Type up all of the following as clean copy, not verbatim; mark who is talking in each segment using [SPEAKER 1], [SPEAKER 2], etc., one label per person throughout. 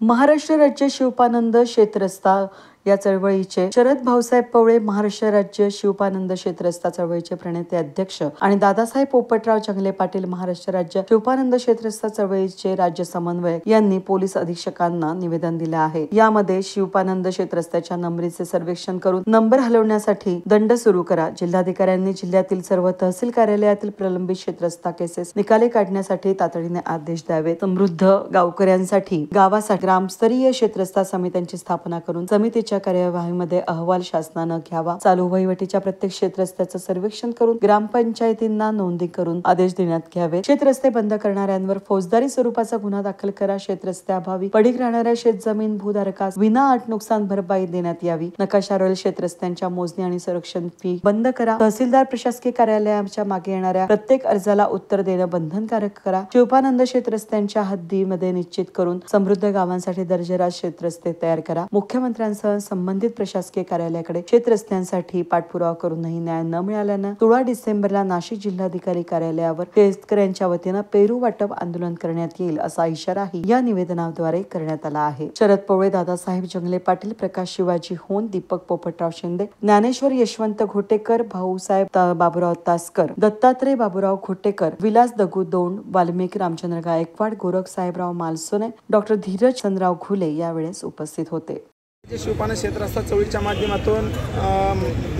[SPEAKER 1] महाराष्ट्र राज्य शिवपानंद शेतरस्ता या चळवळीचे शरद भाऊसाहेब पवळे महाराष्ट्र राज्य शिवपानंद शेतरस्ता चळवळीचे प्रणेते अध्यक्ष आणि दादासाहेब पोपटराव जंगले पाटील महाराष्ट्र राज्य शिवपानंद शेतरस्ता चळवळीचे राज्य समन्वयक यांनी पोलीस अधीक्षकांना निवेदन दिले आहे। यामध्ये शिवपानंद शेतरस्त्याच्या नंबरीचे सर्वेक्षण करून नंबर हलवण्यासाठी दंड सुरू करा। जिल्हाधिकाऱ्यांनी जिल्ह्यातील सर्व तहसील कार्यालयातील प्रलंबित शेतरस्ता केसेस निकाली काढण्यासाठी तातडीने आदेश द्यावे। समृद्ध गावकऱ्यांसाठी गावासाठी ग्रामस्तरीय शेतरस्ता समित्यांची स्थापना करून समितीच्या कार्यवाहीमध्ये अहवाल शासनाने घ्यावा। चालू वहिवटीच्या प्रत्येक शेतरस्त्याचं सर्वेक्षण करून ग्रामपंचायतींना नोंदी करून आदेश देण्यात घ्यावे। शेतरस्ते बंद करणाऱ्यांवर फौजदारी स्वरूपाचा गुन्हा दाखल करा। शेतरस्त्याअभावी पडीक राहणाऱ्या शेतजमीन भूधारकास विनाअट नुकसान भरपाई देण्यात यावी। नकाशारोल शेतरस्त्यांच्या मोजणी आणि संरक्षण फी बंद करा। तहसीलदार प्रशासकीय कार्यालयाच्या मागे येणाऱ्या प्रत्येक अर्जाला उत्तर देणं बंधनकारक करा। शिवपानंद शेतरस्त्यांच्या हद्दीमध्ये निश्चित करून समृद्ध गावांसाठी दर्जेदार शेतरस्ते तयार करा। मुख्यमंत्र्यांसह संबंधित प्रशासकीय कार्यालयाकडे शेतरस्त्यांसाठी पाठपुरावा करूनही न्याय न मिळाल्यानं 16 डिसेंबरला नाशिक जिल्हाधिकारी कार्यालयावर शेतकऱ्यांच्या वतीनं पेरू वाटप आंदोलन करण्यात येईल असा इशाराही या निवेदनाद्वारे करण्यात आला आहे। शरद पवळे, दादासाहेब जंगले पाटील, प्रकाश शिवाजी होन, दीपक पोपटराव शिंदे, ज्ञानेश्वर यशवंत घोटेकर, भाऊसाहेब बाबूराव तासकर, दत्तात्रय बाबूराव घोटेकर, विलास दगू दोंड, वाल्मिकी रामचंद्र गायकवाड, गोरख साहेबराव मालसोने, डॉक्टर धीरज चंद्रराव घुले यावेळेस उपस्थित होते।
[SPEAKER 2] शिवपानंद शेतरस्ता चळवळीच्या माध्यमातून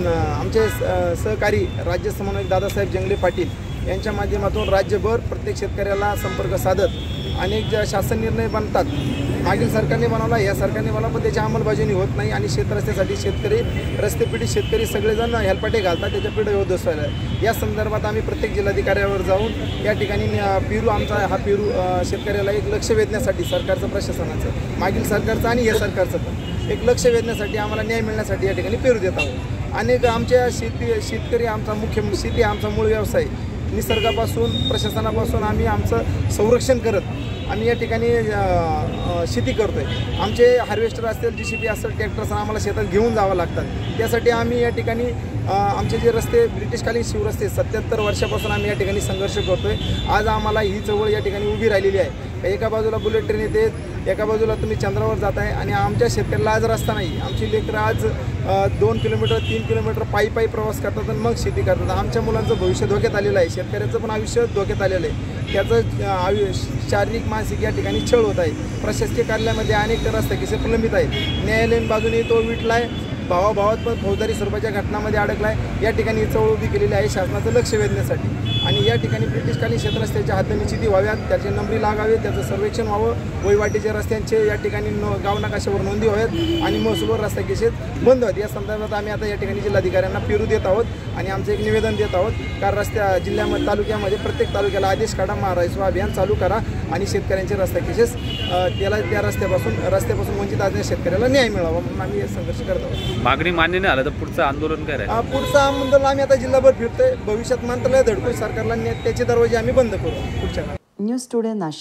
[SPEAKER 2] आमचे सहकारी राज्य समन्वयक दादासाहेब जंगले पाटील यांच्या माध्यमातून राज्यभर प्रत्येक शेतकऱ्याला संपर्क साधत अनेक शासन निर्णय बनतात। मागील सरकारने बनवला, या सरकारने बनवला, पण त्याची अंमलबजावणी होत नाही आणि शेतरस्त्यासाठी शेतकरी रस्तेपिढी शेतकरी सगळेजण हेलपाटे घालतात, त्याच्या पिढी होत असतात। या संदर्भात आम्ही प्रत्येक जिल्हाधिकाऱ्यावर जाऊन या ठिकाणी पेरू आमचा हा पेरू शेतकऱ्याला एक लक्ष वेधण्यासाठी सरकारचं प्रशासनाचं मागील सरकारचं आणि या सरकारचं पण एक लक्ष वेधण्यासाठी आम्हाला न्याय मिळण्यासाठी या ठिकाणी पेरू देत आहोत। अनेक आमच्या शेतकरी आमचा मुख्य शेती आमचा मूळ व्यवसाय, निसर्गापासून प्रशासनापासून आम्ही आमचं संरक्षण करत आम्ही या ठिकाणी शेती करतोय। आमचे हार्वेस्टर असतील, JCB असेल, ट्रॅक्टर असेल, आम्हाला शेतात घेऊन जावं लागतात। त्यासाठी आम्ही या ठिकाणी आमचे जे रस्ते ब्रिटिशकालीन शिवरस्ते 77 वर्षापासून आम्ही या ठिकाणी संघर्ष करतोय। आज आम्हाला ही चळवळ या ठिकाणी उभी राहिलेली आहे। एका बाजूला बुलेट ट्रेन येते, एका बाजूला तुम्ही चंद्रावर जाताय आणि आमच्या शेतकऱ्याला आज रस्ता नाही। आमची लेकरं आज 2 किलोमीटर 3 किलोमीटर पायी प्रवास करतात आणि मग शेती करतात। आमच्या मुलांचं भविष्य धोक्यात आलेलं आहे, शेतकऱ्याचं पण आयुष्य धोक्यात आलेलं आहे। त्याचं शारीरिक मानसिक या ठिकाणी छळ होत आहे। प्रशासकीय कार्यालयामध्ये अनेक रस्ते किसे प्रलंबित आहेत। न्यायालयीन बाजूने तो विटलाय, भावाभावात पण फौजदारी स्वरूपाच्या घटनांमध्ये अडकलाय। या ठिकाणी चळवळ उभी केलेली आहे शासनाचं लक्ष वेधण्यासाठी आणि या ठिकाणी ब्रिटिशकालीन शेतरस्त्याच्या हद्द निश्चिती व्हाव्यात, त्याचे नंबरी लागावे, त्याचं सर्वेक्षण व्हावं, वहिवाटीच्या रस्त्यांचे या ठिकाणी गाव नकाशावर नोंदी व्हाव्यात आणि महसूलवर रस्ता केसेस बंद व्हावेत। या संदर्भात आम्ही आता या ठिकाणी जिल्हाधिकाऱ्यांना पेरू देत आहोत आणि आमचं एक निवेदन देत आहोत। कारण जिल्ह्यामध्ये तालुक्यामध्ये प्रत्येक तालुक्याला आदेश काढा, महाराष्ट्र अभियान चालू करा आणि शेतकऱ्यांचे रस्ता केसेस त्या रस्त्यापासून वंचित असलेल्या शेतकऱ्याला न्याय मिळावा म्हणून आम्ही हे संघर्ष करत आहोत।
[SPEAKER 3] मागणी मान्य नाही आलं तर पुढचं आंदोलन काय आहे?
[SPEAKER 2] पुढचं आंदोलन आम्ही आता जिल्हाभर फिरतोय। भविष्यात मंत्रालय धडकून सरकारला त्याचे दरवाजे आम्ही बंद करू पुढच्या काळात।
[SPEAKER 1] News today Nashik.